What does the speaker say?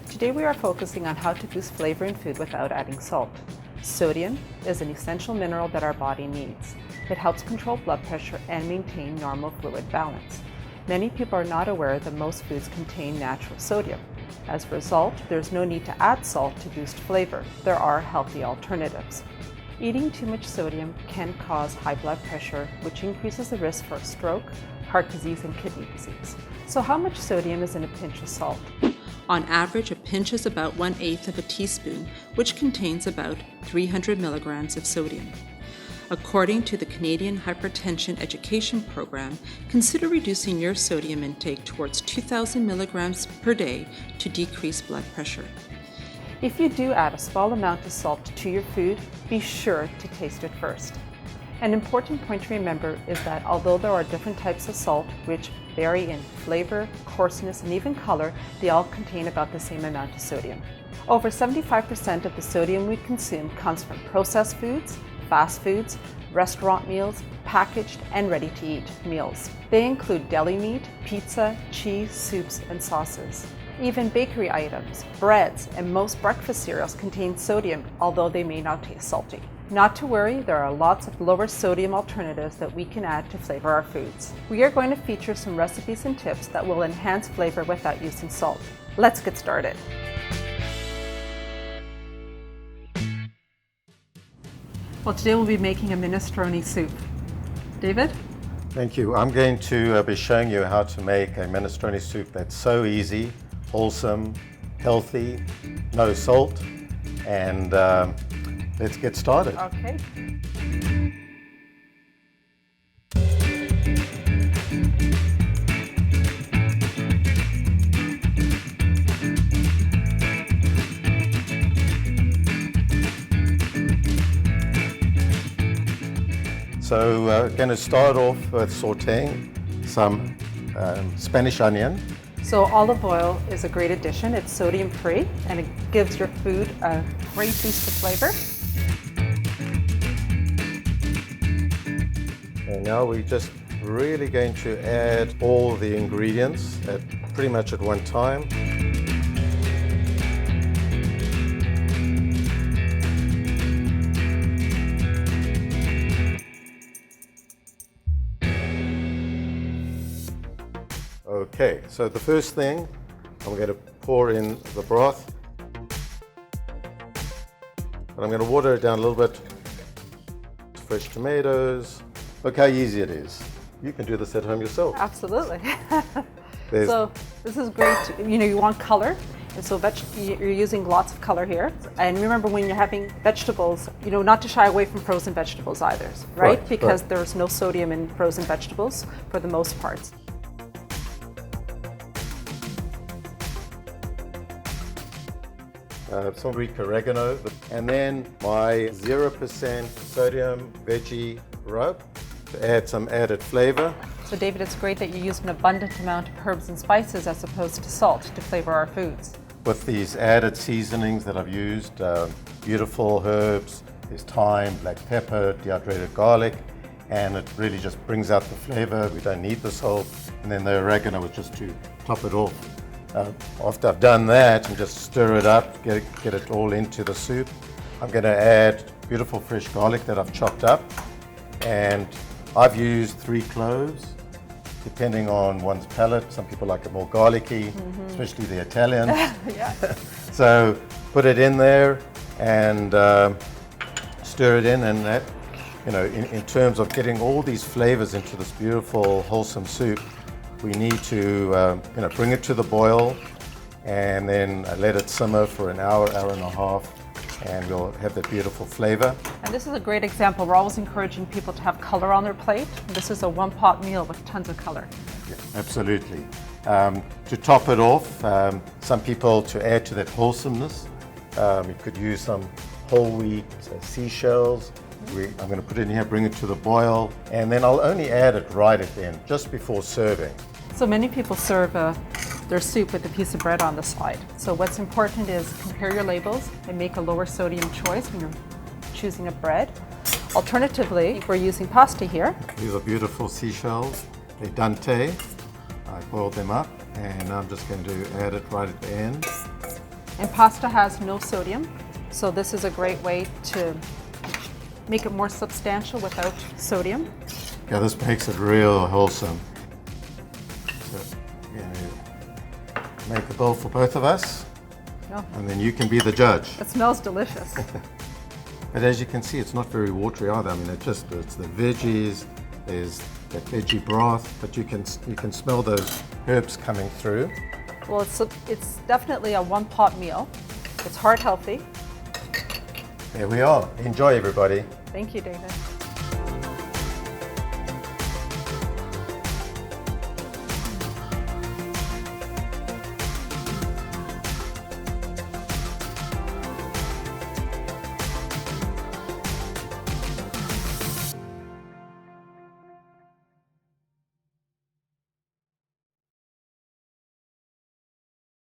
Today we are focusing on how to boost flavor in food without adding salt. Sodium is an essential mineral that our body needs. It helps control blood pressure and maintain normal fluid balance. Many people are not aware that most foods contain natural sodium. As a result, there's no need to add salt to boost flavor. There are healthy alternatives. Eating too much sodium can cause high blood pressure, which increases the risk for stroke, heart disease, and kidney disease. So how much sodium is in a pinch of salt? On average, a pinch is about 1/8 of a teaspoon, which contains about 300 milligrams of sodium. According to the Canadian Hypertension Education Program, consider reducing your sodium intake towards 2,000 milligrams per day to decrease blood pressure. If you do add a small amount of salt to your food, be sure to taste it first. An important point to remember is that although there are different types of salt which vary in flavor, coarseness, and even color, they all contain about the same amount of sodium. Over 75% of the sodium we consume comes from processed foods, fast foods, restaurant meals, packaged and ready-to-eat meals. They include deli meat, pizza, cheese, soups, and sauces. Even bakery items, breads, and most breakfast cereals contain sodium, although they may not taste salty. Not to worry, there are lots of lower sodium alternatives that we can add to flavor our foods. We are going to feature some recipes and tips that will enhance flavor without using salt. Let's get started. Well, today we'll be making a minestrone soup. David? Thank you. I'm going to be showing you how to make a minestrone soup that's so easy, wholesome, healthy, no salt, and let's get started. Okay. So we're going to start off with sauteing some Spanish onion. So olive oil is a great addition. It's sodium free and it gives your food a great boost of flavor. And now we're just really going to add all the ingredients pretty much at one time. Okay, so the first thing, I'm going to pour in the broth. But I'm going to water it down a little bit. Fresh tomatoes. Look how easy it is. You can do this at home yourself. Absolutely. So this is great. You want color. And so you're using lots of color here. And remember when you're having vegetables, not to shy away from frozen vegetables either, right? Because there's no sodium in frozen vegetables for the most part. Some Greek oregano, and then my 0% sodium veggie rub to add some added flavor. So David, it's great that you use an abundant amount of herbs and spices as opposed to salt to flavor our foods. With these added seasonings that I've used, beautiful herbs, there's thyme, black pepper, dehydrated garlic, and it really just brings out the flavor. We don't need the salt, and then the oregano is just to top it off. After I've done that, and just stir it up, get it all into the soup, I'm going to add beautiful fresh garlic that I've chopped up, and I've used 3 cloves, depending on one's palate. Some people like it more garlicky, especially the Italians. Yeah. So put it in there and stir it in, and that, in terms of getting all these flavors into this beautiful, wholesome soup, we need to bring it to the boil and then let it simmer for an hour, hour and a half, and we'll have that beautiful flavor. And this is a great example. We're always encouraging people to have color on their plate. This is a one-pot meal with tons of color. Yeah, absolutely. To top it off, some people, to add to that wholesomeness, you could use some whole wheat seashells. I'm going to put it in here, bring it to the boil, and then I'll only add it right at the end, just before serving. So many people serve their soup with a piece of bread on the side. So what's important is compare your labels and make a lower sodium choice when you're choosing a bread. Alternatively, we're using pasta here. These are beautiful seashells, al dente. I boiled them up. And I'm just going to add it right at the end. And pasta has no sodium, so this is a great way to make it more substantial without sodium. Yeah, this makes it real wholesome. So, you know, make a bowl for both of us, and then you can be the judge. It smells delicious. But as you can see, it's not very watery either. I mean, it's the veggies, there's that veggie broth, but you can smell those herbs coming through. Well, it's definitely a one-pot meal. It's heart healthy. There we are. Enjoy, everybody. Thank you, David.